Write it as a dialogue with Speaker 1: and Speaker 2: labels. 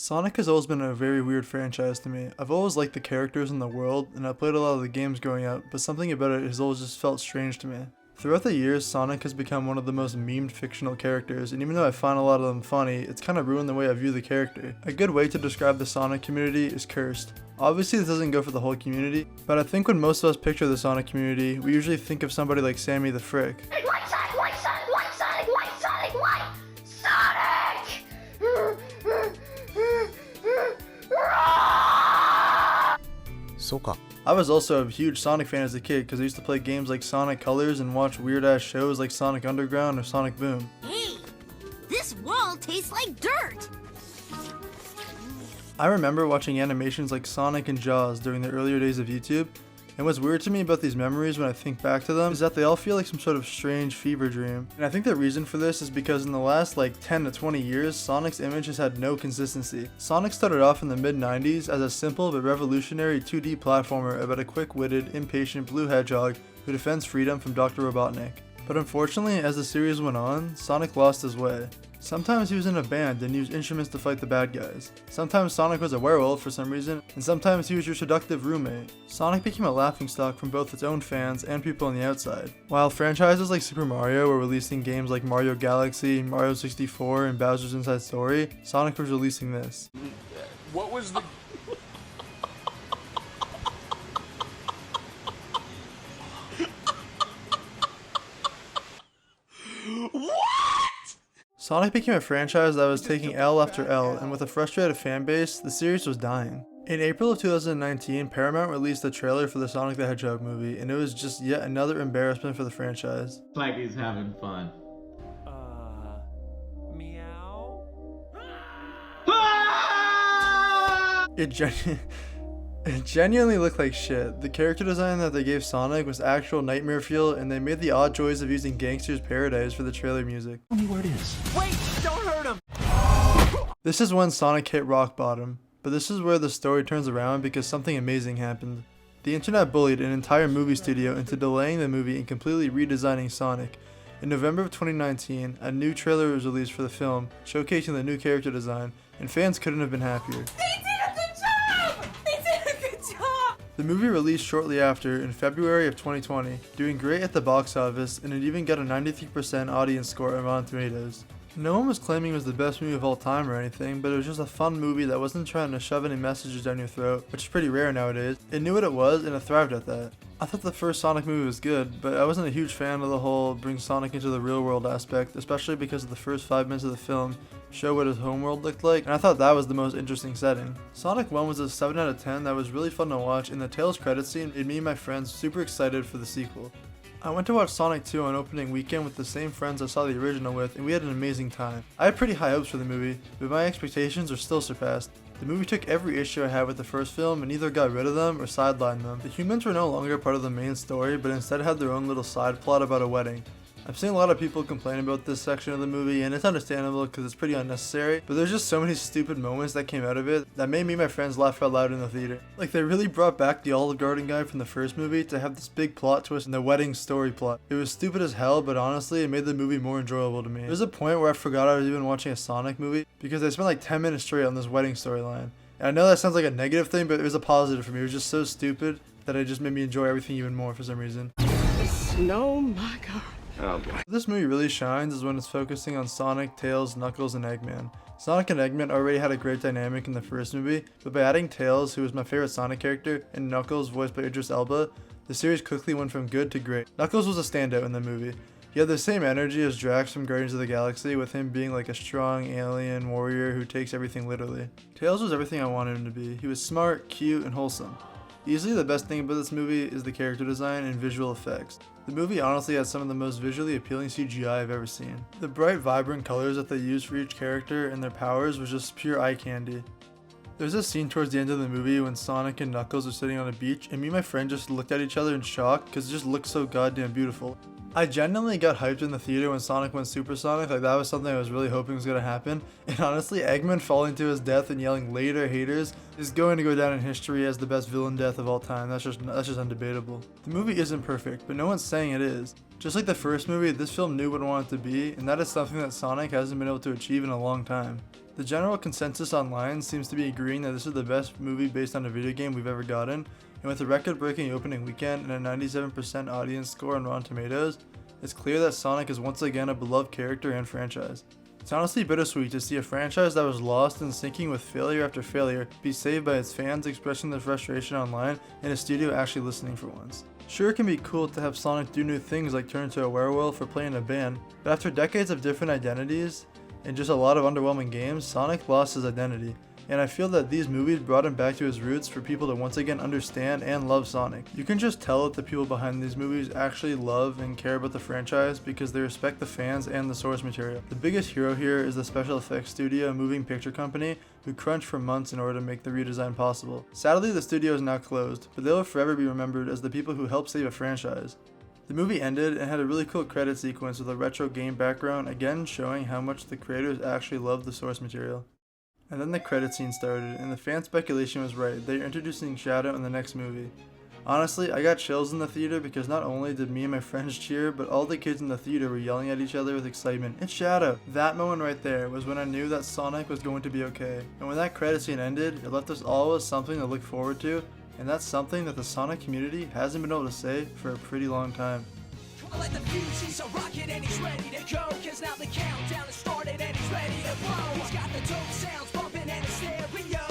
Speaker 1: Sonic has always been a very weird franchise to me. I've always liked the characters in the world, and I played a lot of the games growing up, but something about it has always just felt strange to me. Throughout the years, Sonic has become one of the most memed fictional characters, and even though I find a lot of them funny, it's kind of ruined the way I view the character. A good way to describe the Sonic community is cursed. Obviously this doesn't go for the whole community, but I think when most of us picture the Sonic community, we usually think of somebody like Sammy the Frick.
Speaker 2: White Sonic, White Sonic, White Sonic, White Sonic, White Sonic!
Speaker 1: I was also a huge Sonic fan as a kid because I used to play games like Sonic Colors and watch weird ass shows like Sonic Underground or Sonic Boom.
Speaker 2: Hey, this world tastes like dirt!
Speaker 1: I remember watching animations like Sonic and Jaws during the earlier days of YouTube, and what's weird to me about these memories when I think back to them is that they all feel like some sort of strange fever dream. And I think the reason for this is because in the last like 10 to 20 years, Sonic's image has had no consistency. Sonic started off in the mid-90s as a simple but revolutionary 2D platformer about a quick-witted, impatient blue hedgehog who defends freedom from Dr. Robotnik. But unfortunately, as the series went on, Sonic lost his way. Sometimes he was in a band and used instruments to fight the bad guys. Sometimes Sonic was a werewolf for some reason, and sometimes he was your seductive roommate. Sonic became a laughingstock from both its own fans and people on the outside. While franchises like Super Mario were releasing games like Mario Galaxy, Mario 64, and Bowser's Inside Story, Sonic was releasing this.
Speaker 3: What was the...
Speaker 1: Sonic became a franchise that was taking L after L, and with a frustrated fan base, the series was dying. In April of 2019, Paramount released a trailer for the Sonic the Hedgehog movie, and it was just yet another embarrassment for the franchise.
Speaker 4: Like he's having fun.
Speaker 3: Meow?
Speaker 1: It genuinely looked like shit. The character design that they gave Sonic was actual nightmare fuel, and they made the odd choice of using Gangsta's Paradise for the trailer music.
Speaker 3: Tell me where it is. Wait! Don't hurt him!
Speaker 1: This is when Sonic hit rock bottom, but this is where the story turns around because something amazing happened. The internet bullied an entire movie studio into delaying the movie and completely redesigning Sonic. In November of 2019, a new trailer was released for the film, showcasing the new character design, and fans couldn't have been happier. The movie released shortly after, in February of 2020, doing great at the box office, and it even got a 93% audience score on Rotten Tomatoes. No one was claiming it was the best movie of all time or anything, but it was just a fun movie that wasn't trying to shove any messages down your throat, which is pretty rare nowadays. It knew what it was, and it thrived at that. I thought the first Sonic movie was good, but I wasn't a huge fan of the whole bring Sonic into the real world aspect, especially because of the first 5 minutes of the film show what his homeworld looked like, and I thought that was the most interesting setting. Sonic 1 was a 7 out of 10 that was really fun to watch, and the Tails credits scene made me and my friends super excited for the sequel. I went to watch Sonic 2 on opening weekend with the same friends I saw the original with, and we had an amazing time. I had pretty high hopes for the movie, but my expectations are still surpassed. The movie took every issue I had with the first film and either got rid of them or sidelined them. The humans were no longer part of the main story, but instead had their own little side plot about a wedding. I've seen a lot of people complain about this section of the movie, and it's understandable because it's pretty unnecessary, but there's just so many stupid moments that came out of it that made me and my friends laugh out loud in the theater. Like, they really brought back the Olive Garden guy from the first movie to have this big plot twist in the wedding story plot. It was stupid as hell, but honestly, it made the movie more enjoyable to me. There was a point where I forgot I was even watching a Sonic movie because I spent like 10 minutes straight on this wedding storyline. And I know that sounds like a negative thing, but it was a positive for me. It was just so stupid that it just made me enjoy everything even more for some reason.
Speaker 3: Oh my god. Oh boy.
Speaker 1: This movie really shines is when it's focusing on Sonic, Tails, Knuckles, and Eggman. Sonic and Eggman already had a great dynamic in the first movie, but by adding Tails, who was my favorite Sonic character, and Knuckles, voiced by Idris Elba, the series quickly went from good to great. Knuckles was a standout in the movie. He had the same energy as Drax from Guardians of the Galaxy, with him being like a strong alien warrior who takes everything literally. Tails was everything I wanted him to be. He was smart, cute, and wholesome. Easily the best thing about this movie is the character design and visual effects. The movie honestly has some of the most visually appealing CGI I've ever seen. The bright, vibrant colors that they used for each character and their powers was just pure eye candy. There's a scene towards the end of the movie when Sonic and Knuckles are sitting on a beach, and me and my friend just looked at each other in shock because it just looked so goddamn beautiful. I genuinely got hyped in the theater when Sonic went supersonic, like that was something I was really hoping was going to happen. And honestly, Eggman falling to his death and yelling "later haters" is going to go down in history as the best villain death of all time. That's just undebatable. The movie isn't perfect, but no one's saying it is. Just like the first movie, this film knew what it wanted to be, and that is something that Sonic hasn't been able to achieve in a long time. The general consensus online seems to be agreeing that this is the best movie based on a video game we've ever gotten, and with a record-breaking opening weekend and a 97% audience score on Rotten Tomatoes, it's clear that Sonic is once again a beloved character and franchise. It's honestly bittersweet to see a franchise that was lost and sinking with failure after failure be saved by its fans expressing their frustration online and a studio actually listening for once. Sure, it can be cool to have Sonic do new things like turn into a werewolf or play in a band, but after decades of different identities and just a lot of underwhelming games, Sonic lost his identity, and I feel that these movies brought him back to his roots for people to once again understand and love Sonic. You can just tell that the people behind these movies actually love and care about the franchise because they respect the fans and the source material. The biggest hero here is the special effects studio Moving Picture Company, who crunched for months in order to make the redesign possible. Sadly, the studio is now closed, but they will forever be remembered as the people who helped save a franchise. The movie ended and had a really cool credit sequence with a retro game background, again showing how much the creators actually loved the source material. And then the credit scene started, and the fan speculation was right, they are introducing Shadow in the next movie. Honestly, I got chills in the theater because not only did me and my friends cheer, but all the kids in the theater were yelling at each other with excitement, "It's Shadow!" That moment right there was when I knew that Sonic was going to be okay. And when that credit scene ended, it left us all with something to look forward to, and that's something that the Sonic community hasn't been able to say for a pretty long time.
Speaker 4: I let the fuse, he's a rocket and he's ready to go. Cause now the countdown has started and he's ready to blow. He's got the dope sounds bumping in his stereo.